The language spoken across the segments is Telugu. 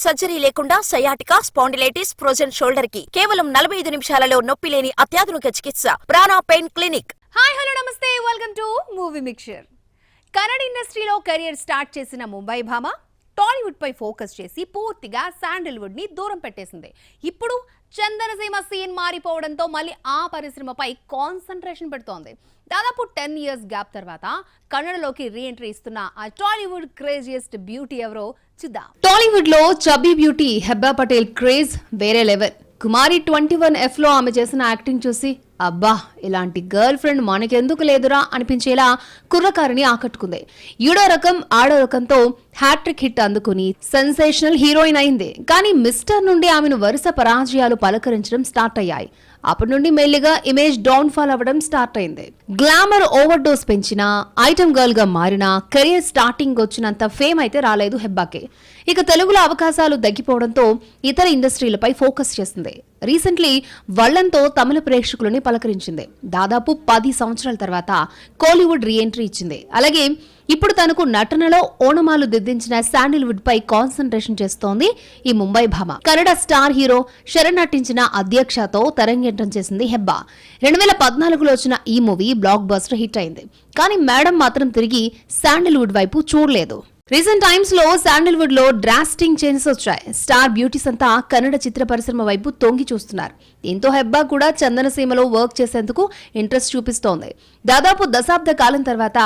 సర్జరీ లేకుండా సయాటికా, స్పాండిలైటిస్, ఫ్రోజన్ షోల్డర్ కి కేవలం 45 నిమిషాలలో నొప్పి లేని అత్యాధునిక చికిత్స ప్రాణ పెయిన్ క్లినిక్. హాయ్ హలో నమస్తే, welcome to movie mixture. Kannada ఇండస్ట్రీలో కెరియర్ స్టార్ట్ చేసిన ముంబై భామ టాలీవుడ్ పై ఫోకస్ చేసి పూర్తిగా శాండిల్వుడ్ ని దూరం పెట్టేసింది. ఇప్పుడు చందనసీమ సీన్ మారిపోవడంతో మళ్ళీ ఆ పరిశ్రమపై కాన్సంట్రేషన్ పెడుతోంది. దాదాపు 10 years గ్యాప్ తర్వాత కన్నడలోకి రీ ఎంట్రీ ఇస్తున్న ఆ టాలీవుడ్ క్రేజియస్ట్ బ్యూటీ ఎవరో చూద్దాం. టాలీవుడ్ లో chubby beauty Hebba Patel craze వేరే లెవెల్. కుమారి 21F లో ఆమె చేసిన యాక్టింగ్ చూసి అబ్బా ఇలాంటి గర్ల్ ఫ్రెండ్ మనకెందుకు లేదురా అనిపించేలా కుర్రకారిని ఆకట్టుకుంది. ఈడో రకం ఆడో రకంతో హ్యాట్రిక్ హిట్ అందుకుని సెన్సేషనల్ హీరోయిన్ అయింది. కానీ మిస్టర్ నుండి ఆమెను వరుస పరాజయాలు పలకరించడం స్టార్ట్ అయ్యాయి. అప్పటి నుండి మెల్లిగా ఇమేజ్ డౌన్ ఫాల్ అవ్వడం స్టార్ట్ అయింది. గ్లామర్ ఓవర్ డోస్ పెంచినా, ఐటమ్ గర్ల్ గా మారినా కెరీర్ స్టార్టింగ్ వచ్చినంత ఫేమ్ అయితే రాలేదు హెబ్బాకి. ఇక తెలుగులో అవకాశాలు తగ్గిపోవడంతో ఇతర ఇండస్ట్రీలపై ఫోకస్ చేసింది. రీసెంట్లీ వళ్లంతో తమిళ ప్రేక్షకులని పలకరించింది. దాదాపు 10 సంవత్సరాల తర్వాత కోలీవుడ్ రీ ఎంట్రీ ఇచ్చింది. అలాగే ఇప్పుడు తనకు నటనలో ఓనమాలు దిద్దించిన శాండిల్వుడ్ పై కాన్సంట్రేషన్ చేస్తోంది ఈ ముంబై భామ. కన్నడ స్టార్ హీరో శరణ్ నటించిన అధ్యక్షతో తెరంగేట్రం చేసింది హెబ్బా. 2014లో వచ్చిన ఈ మూవీ బ్లాక్ బస్టర్ హిట్ అయింది. కానీ మేడం మాత్రం తిరిగి శాండిల్వుడ్ వైపు చూడలేదు. రీసెంట్ టైమ్స్ లో శాండిల్వుడ్ లో డ్రాస్టింగ్ చేంజెస్ వచ్చాయి. స్టార్ బ్యూటీస్ అంతా కన్నడ చిత్ర పరిశ్రమ వైపు తొంగి చూస్తున్నారు. దీంతో హెబ్బా కూడా చందనసీమలో వర్క్ చేసేందుకు ఇంట్రెస్ట్ చూపిస్తోంది. దాదాపు దశాబ్ద కాలం తర్వాత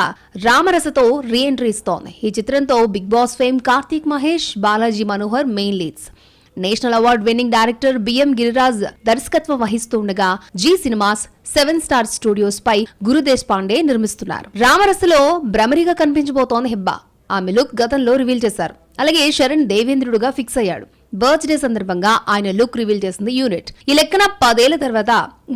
రామరసతో రీ ఎంట్రీ ఇస్తోంది. ఈ చిత్రంతో Bigg Boss fame Karthik Mahesh, Balaji Manohar main leads. National award winning director BM Giriraj దర్శకత్వం వహిస్తుండగా జీ సినిమాస్ 7 స్టార్ స్టూడియోస్ పై గురు దేశపాండే నిర్మిస్తున్నారు. రామరసలో భ్రమరిగా కనిపించబోతోంది హెబ్బా. ఆమె లుక్ గతంలో రివీల్ చేశారు. అలాగే శరణ్ దేవేంద్రుడుగా ఫిక్స్ అయ్యాడు. బర్త్డే సందర్భంగా ఆయన లుక్ రివీల్ చేసింది యూనిట్. ఈ లెక్కన 10 ఏళ్ల తర్వాత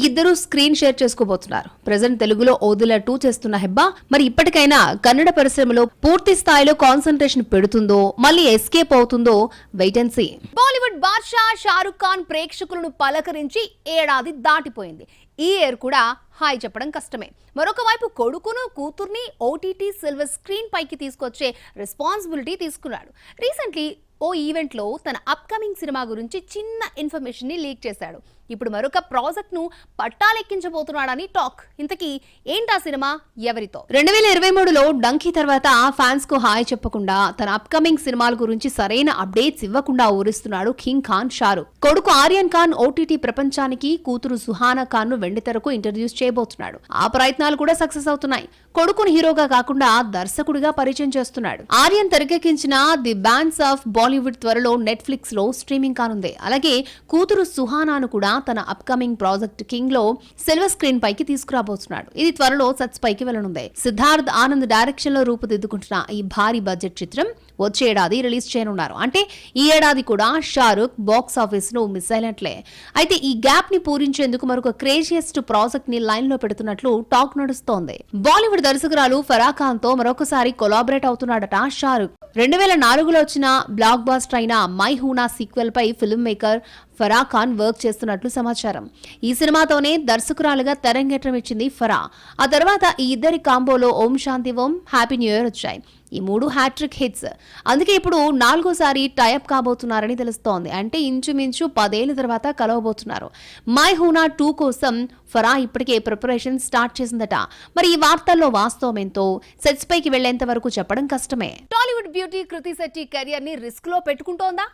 ఇద్దరు స్క్రీన్ షేర్ చేసుకోబోతున్నారు. ప్రెజెంట్ తెలుగులో ఓదుల 2 చేస్తున్న హెబ్బా మరి ఇప్పటికైనా కన్నడ పరిశ్రమలో పూర్తి స్థాయిలో కాన్సంట్రేషన్ పెడుతుందో మళ్ళీ ఎస్కేప్ అవుతుందో వెయిట్ అండ్ సీ. బాలీవుడ్ బాద్షా షారుఖ్ ఖాన్ ప్రేక్షకులను పలకరించి ఏడాది దాటిపోయింది. ఈ ఇయర్ కూడా హాయ్ చెప్పడం కష్టమే. మరొక వైపు కొడుకును కూతుర్ని ఓటీటీ సిల్వర్ స్క్రీన్ పైకి తీసుకొచ్చే రెస్పాన్సిబిలిటీ తీసుకున్నాడు. రీసెంట్లీ ఓ ఈవెంట్ లో తన అప్కమింగ్ సినిమా గురించి చిన్న ఇన్ఫర్మేషన్ ని లీక్ చేశాడు. ఇప్పుడు మరొక ప్రాజెక్ట్ ను పట్టాలెక్కించబోతున్నాడని టాక్. ఇంతకీ ఏంటా సినిమా, ఎవరితో? 2023లో డంకీ తర్వాత ఫ్యాన్స్ కు హాయ్ చెప్పకుండా తన అప్కమింగ్ సినిమాల గురించి సరైన అప్డేట్స్ ఇవ్వకుండా ఊరిస్తున్నాడు కింగ్ ఖాన్ షారుఖ్. కొడుకు ఆర్యన్ ఖాన్ ఓటీటీ ప్రపంచానికి, కూతురు సుహానా ఖాన్ ను వెండితెరకు ఇంట్రడ్యూస్ చేయబోతున్నాడు. ఆ ప్రయత్నాలు కూడా సక్సెస్ అవుతున్నాయి. కొడుకుని హీరోగా కాకుండా దర్శకుడిగా పరిచయం చేస్తున్నాడు. ఆర్యన్ తెరకెక్కించిన ది బ్యాండ్స్ ఆఫ్ బాలీవుడ్ త్వరలో నెట్ఫ్లిక్స్ లో స్ట్రీమింగ్ కానుంది. అలాగే కూతురు సుహానాను కూడా తన అప్కమింగ్ ప్రాజెక్ట్ కింగ్ లో సిల్వర్ స్క్రీన్ పైకి తీసుకురాబోతున్నాడు. ఇది త్వరలో సెట్స్ పైకి వెళ్లనుంది. సిద్ధార్థ్ ఆనంద్ డైరెక్షన్ లో రూపుదిద్దుకుంటున్న ఈ భారీ బడ్జెట్ చిత్రం వచ్చే ఏడాది రిలీజ్ చేయనున్నారు. అంటే ఈ ఏడాది కూడా షారుఖ్ బాక్స్ ఆఫీస్ ను మిస్ అయినట్లే. అయితే ఈ గ్యాప్ ని పూరించేందుకు మరొక క్రేజియస్ట్ ప్రాజెక్ట్ ని లైన్ లో పెడుతున్నట్లు టాక్ నడుస్తోంది. బాలీవుడ్ దర్శకురాలు ఫరా ఖాన్ తో మరొకసారి కొలాబరేట్ అవుతున్నాడట షారుఖ్. 2004లో వచ్చిన బ్లాక్ బాస్టర్ అయిన my హూనా sequel pi film maker Farah Khan work చేస్తున్నట్లు సమాచారం. ఈ సినిమాతోనే దర్శకురాలుగా తెరంగేట్రం ఇచ్చింది ఫరా. ఆ తర్వాత ఈ ఇద్దరి కాంబోలో ఓం శాంతి ఓం, హ్యాపీ న్యూ ఇయర్ వచ్చాయి. ఈ 3 హ్యాట్రిక్ హిట్స్. అందుకే ఇప్పుడు 4వసారి టైఅప్ కాబోతున్నారని తెలుస్తోంది. అంటే ఇంచుమించు 10 ఏళ్ల తర్వాత కలవబోతున్నారు. మై హూనా 2 కోసం ఫరా ఇప్పటికే ప్రిపరేషన్ స్టార్ట్ చేసిందట. మరి ఈ వార్తల్లో వాస్తవం ఏంతో సెట్స్ పైకి వెళ్లేంత వరకు చెప్పడం కష్టమే. టాలీవుడ్ బ్యూటీ కృతి శెట్టి కెరియర్ ని రిస్క్ లో పెట్టుకుంటోందా?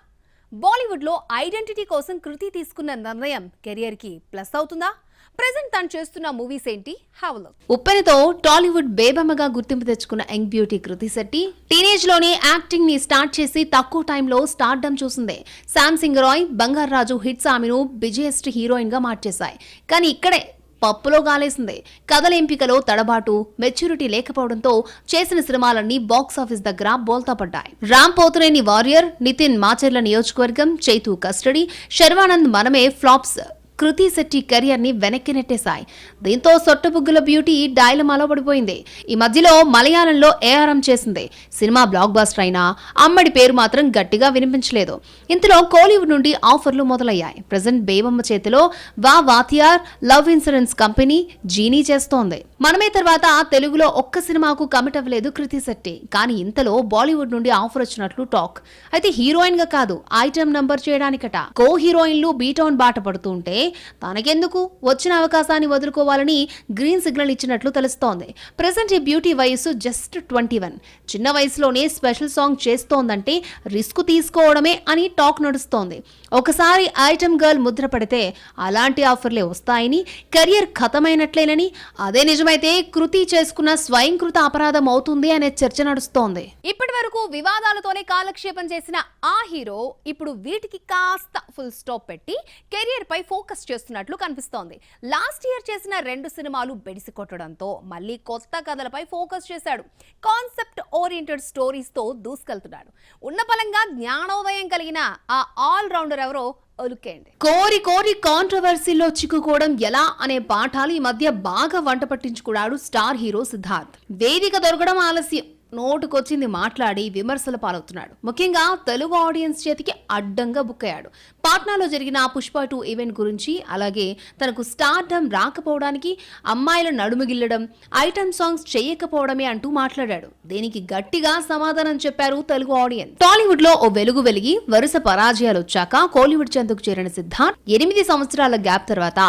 బాలీవుడ్ లో ఐడెంటిటీ కోసం కృతి తీసుకున్న నిర్ణయం కెరియర్ కి ప్లస్ అవుతుందా? ప్రెజెంట్ తను చేస్తున్న మూవీస్ ఏంటి? Have look. ఉప్పెనతో టాలీవుడ్ బేబమ్మగా గుర్తింపు తెచ్చుకున్న young beauty Krithi Shetty teenage లోనే యాక్టింగ్ ని స్టార్ట్ చేసి తక్కువ టైంలో స్టార్డమ్ చూసింది. శామ్ సింగ్ రాయ్, బంగారాజు హిట్స్ ఆమెను బిజియెస్ట్ హీరోయిన్ గా మార్చేశాయి. కానీ ఇక్కడే పప్పులో గాలేసింది. కథల ఎంపికలో తడబాటు, మెచ్యూరిటీ లేకపోవడంతో చేసిన సినిమాలన్నీ బాక్స్ ఆఫీస్ దగ్గర బోల్తా పడ్డాయి. రామ్ పోతునేని వారియర్, నితిన్ మాచర్ల నియోజకవర్గం, చైతు కస్టడీ, శర్వానంద్ మనమే ఫ్లాప్స్ కృతి శెట్టి కెరియర్ ని వెనక్కి నెట్టేశాయి. దీంతో సొట్టబుగ్గుల బ్యూటీ డైలమాలో పడిపోయింది. ఈ మధ్యలో మలయాళంలో ఏఆర్ఎం చేసింది. సినిమా బ్లాక్ బస్టర్ అయినా అమ్మడి పేరు మాత్రం గట్టిగా వినిపించలేదు. ఇంతలో కోలీవుడ్ నుండి ఆఫర్లు మొదలయ్యాయి. ప్రెజెంట్ బేబమ్మ చేతిలో వా వాతియార్ లవ్ ఇన్సూరెన్స్ కంపెనీ జీనీ చేస్తోంది. మనమే తర్వాత తెలుగులో ఒక్క సినిమాకు కమిట్ అవ్వలేదు కృతి శెట్టి. కానీ ఇంతలో బాలీవుడ్ నుండి ఆఫర్ వచ్చినట్లు టాక్. అయితే హీరోయిన్ గా కాదు, ఐటమ్ నంబర్ చేయడానికట. కో హీరోయిన్లు బీటౌన్ బాట పడుతుంటే తనకెందుకు వచ్చిన అవకాశాన్ని వదులుకోవాలని గ్రీన్ సిగ్నల్ ఇచ్చినట్లు తెలుస్తోంది. ప్రెసెంట్ ఈ బ్యూటీ వయసు జస్ట్ 21. చిన్న వయసులోనే స్పెషల్ సాంగ్ చేస్తోందంటే రిస్క్ తీసుకోవడమే అని టాక్ నడుస్తోంది. ఒకసారి ఐటమ్ గర్ల్ ముద్ర పడితే అలాంటి ఆఫర్లే వస్తాయని, కెరియర్ ఖతమైనట్లేనని, అదే నిజమైతే కృతి చేసుకున్న స్వయంకృత అపరాధం అవుతుంది అనే చర్చ నడుస్తోంది. ఇప్పటి వరకు వివాదాలతోనే కాలక్షేపం చేసిన ఆ హీరో ఇప్పుడు వీటికి కాస్త ఫుల్ స్టాప్ పెట్టి కెరియర్ పై ఫోకస్ చేస్తున్నట్లు కనిపిస్తోంది. లాస్ట్ ఇయర్ చేసిన 2 సినిమాలు బెడిసి కొట్టడంతో మళ్ళీ కొత్త కథలపై ఫోకస్ చేశాడు. కాన్సెప్ట్ ఓరియంటెడ్ స్టోరీస్ తో దూసుకెళ్తున్నాడు. ఉన్న పలంగా జ్ఞానోదయం కలిగిన ఆ ఆల్ రౌండర్ ఎవరో ఒలుకేండి. కోరి కాంట్రవర్సీలో చిక్కుకోవడం ఎలా అనే పాఠాలు ఈ మధ్య బాగా వంట పట్టించుకున్నాడు స్టార్ హీరో సిద్ధార్థ్. వేదిక దొరకడం ఆలస్యం, నోటుకొచ్చింది మాట్లాడి విమర్శల పాలవుతున్నాడు. ముఖ్యంగా తెలుగు ఆడియన్స్ చేతికి అడ్డంగా బుక్ అయ్యాడు. పాట్నాలో జరిగిన పుష్ప 2 ఈవెంట్ గురించి, అలాగే తనకు స్టార్డమ్ రాకపోవడానికి అమ్మాయిల నడుముగిల్లడం, ఐటమ్ సాంగ్స్ చేయకపోవడమే అంటూ మాట్లాడాడు. దీనికి గట్టిగా సమాధానం చెప్పారు తెలుగు ఆడియన్స్. టాలీవుడ్ లో ఓ వెలుగు వెలిగి వరుస పరాజయాలు వచ్చాక కోలీవుడ్ చెందుకు చేరిన సిద్ధార్థ్ 8 సంవత్సరాల గ్యాప్ తర్వాత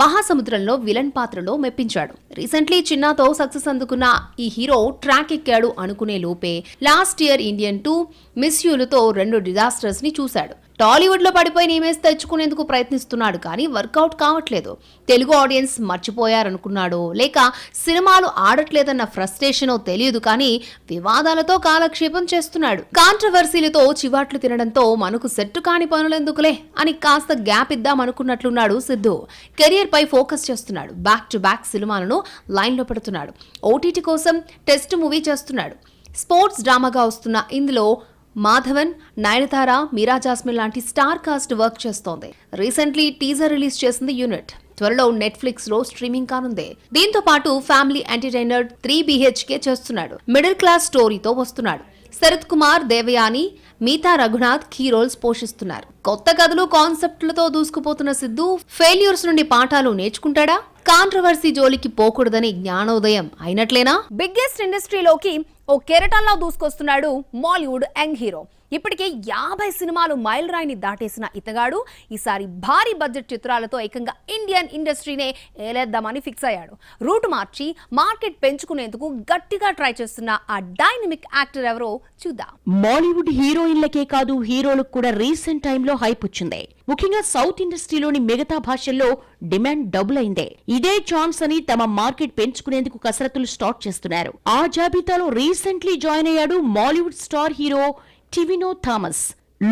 మహాసముద్రంలో విలన్ పాత్రలో మెప్పించాడు. రీసెంట్లీ చిన్నాతో సక్సెస్ అందుకున్న ఈ హీరో ట్రాక్ ఎక్కాడు అనుకునే లోపే లాస్ట్ ఇయర్ ఇండియన్ 2, మిస్ యూలతో 2 డిజాస్టర్స్ ని చూశాడు. టాలీవుడ్ లో పడిపోయిన ఇమేజ్ తెచ్చుకునేందుకు ప్రయత్నిస్తున్నాడు, కానీ వర్కౌట్ కావట్లేదు. తెలుగు ఆడియన్స్ మర్చిపోయారనుకున్నాడో లేక సినిమాలు ఆడట్లేదన్న ఫ్రస్ట్రేషనో తెలియదు, కానీ వివాదాలతో కాలక్షేపం చేస్తున్నాడు. కాంట్రవర్సీలతో చివాట్లు తినడంతో మనకు సెట్టు కాని పనులెందుకులే అని కాస్త గ్యాప్ ఇద్దామనుకున్నట్లున్నాడు సిద్ధు. కెరియర్ పై ఫోకస్ చేస్తున్నాడు. బ్యాక్ టు బ్యాక్ సినిమాలను లైన్ లో పెడుతున్నాడు. ఓటీటీ కోసం టెస్ట్ మూవీ చేస్తున్నాడు. స్పోర్ట్స్ డ్రామాగా వస్తున్న ఇందులో మాధవన్, నయనతార, మీరా జాస్మిన్ లాంటి స్టార్ కాస్ట్ వర్క్ చేస్తోంది. రీసెంట్లీ టీజర్ రిలీజ్ చేసింది యూనిట్. త్వరలో నెట్ఫ్లిక్స్ లో స్ట్రీమింగ్ కానుంది. దీంతో పాటు ఫ్యామిలీ ఎంటర్టైనర్ 3 BHK చేస్తున్నాడు. మిడిల్ క్లాస్ స్టోరీతో వస్తున్నాడు. శరత్ కుమార్, దేవయాని, మీతా రఘునాథ్ కీ రోల్స్ పోషిస్తున్నారు. కొత్త కథలు, కాన్సెప్ట్లతో దూసుకుపోతున్న సిద్ధు ఫెయిల్యూర్స్ నుండి పాఠాలు నేర్చుకుంటాడా? కాంట్రవర్సీ జోలికి పోకూడదని జ్ఞానోదయం అయినట్లేనా? బిగ్గెస్ట్ ఇండస్ట్రీలోకి ఓ కెరటంలో దూసుకొస్తున్నాడు మాలీవుడ్ యంగ్ హీరో. ఇప్పటికే 50 సినిమాలు మైల్ రాయిని దాటేసిన ఇతగాడు ఈసారి భారీ బడ్జెట్ చిత్రాలతో ఏకంగా ఇండియన్ ఇండస్ట్రీనే ఏలేద్దామని ఫిక్స్ అయ్యాడు. రూట్ మార్చి మార్కెట్ పెంచుకునేందుకు గట్టిగా ట్రై చేస్తున్న ఆ డైనమిక్ యాక్టర్ ఎవరో చూద్దాం. మాలీవుడ్ హీరోయిన్లకే కాదు, హీరోలకు కూడా రీసెంట్ టైంలో హైప్ వచ్చింది. ముఖ్యంగా సౌత్ ఇండస్ట్రీలోని మిగతా భాషల్లో డిమాండ్ డబుల్ అయిందే. ఇదే ఛాన్స్ అని తమ మార్కెట్ పెంచుకునేందుకు కసరత్తులు స్టార్ట్ చేస్తున్నారు. ఆ జాబితాలో రీసెంట్లీ జాయిన్ అయ్యాడు మాలీవుడ్ స్టార్ హీరో టివినో థామస్.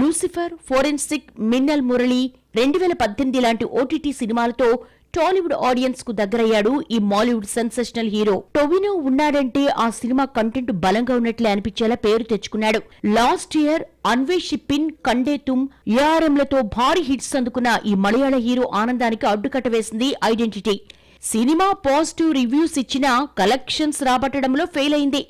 లూసిఫర్, ఫోరెన్సిక్, మిన్నల్ మురళి, 2018 లాంటి ఓటీటీ సినిమాలతో టాలీవుడ్ ఆడియన్స్ కు దగ్గరయ్యాడు ఈ మాలీవుడ్ సెన్సేషనల్ హీరో. టొవినో ఉన్నాడంటే ఆ సినిమా కంటెంట్ బలంగా ఉన్నట్లే అనిపించేలా పేరు తెచ్చుకున్నాడు. లాస్ట్ ఇయర్ అన్వేషిపిన్, కండే తుమ్, ఏఆర్ఎంలతో భారీ హిట్స్ అందుకున్న ఈ మలయాళ హీరో ఆనందానికి అడ్డుకట్ట వేసింది ఐడెంటిటీ. సినిమా పాజిటివ్ రివ్యూస్ ఇచ్చినా కలెక్షన్స్ రాబట్టడంలో ఫెయిల్ అయింది.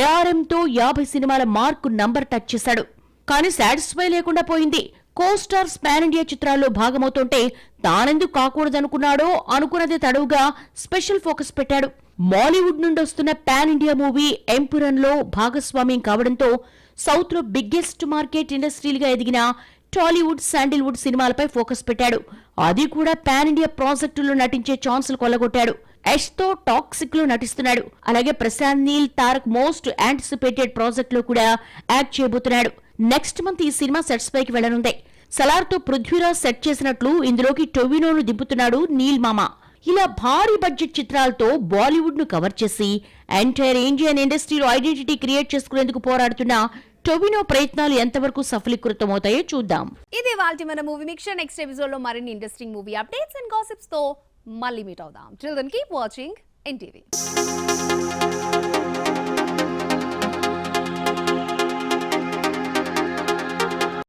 ఏఆర్ఎంతో 50 సినిమాల మార్కు నంబర్ టచ్ చేశాడు, కానీ సాటిస్ఫై లేకుండా పోయింది. కోస్టార్స్ పాన్ ఇండియా చిత్రాల్లో భాగమవుతుంటే తానెందుకు కాకూడదనుకున్నాడో అనుకున్నదే తడవుగా స్పెషల్ ఫోకస్ పెట్టాడు. మాలీవుడ్ నుండి వస్తున్న పాన్ ఇండియా మూవీ ఎంపురన్లో భాగస్వామ్యం కావడంతో సౌత్ లో బిగ్గెస్ట్ మార్కెట్ ఇండస్ట్రీలుగా ఎదిగిన టాలీవుడ్, శాండిల్వుడ్ సినిమాలపై ఫోకస్ పెట్టాడు. అది కూడా పాన్ ఇండియా ప్రాజెక్టుల్లో నటించే ఛాన్సులు కొల్లగొట్టాడు. యష్ తో టాక్సిక్ లో నటిస్తున్నాడు. అలాగే Prashanth Neel, Tarak most anticipated project లో కూడా యాక్ట్ చేయబోతున్నాడు. నెక్స్ట్ మంత్ ఈ సినిమా సెట్స్ పైకి వెళ్లనుంది. సలార్ తో పృథ్వీరాజ్ సెట్ చేసినట్లు ఇందులోకి టొవినోను దింపుతున్నాడు నీల్ మామ. ఇలా భారీ బడ్జెట్ చిత్రాలతో బాలీవుడ్ ను కవర్ చేసి ఎంటైర్ ఇండియన్ ఇండస్ట్రీలో ఐడెంటిటీ క్రియేట్ చేసుకునేందుకు పోరాడుతున్న టొవినో ప్రయత్నాలు ఎంతవరకు సఫలీకృతమవుతాయో చూద్దాం. ఇది వాల్టి మన మూవీ మిక్చర్. నెక్స్ట్ ఎపిసోడ్ లో మరిన్ని interesting movie updates and gossips తో మళ్ళీ మీట్ అవుదాం. Till then, keep watching NTV.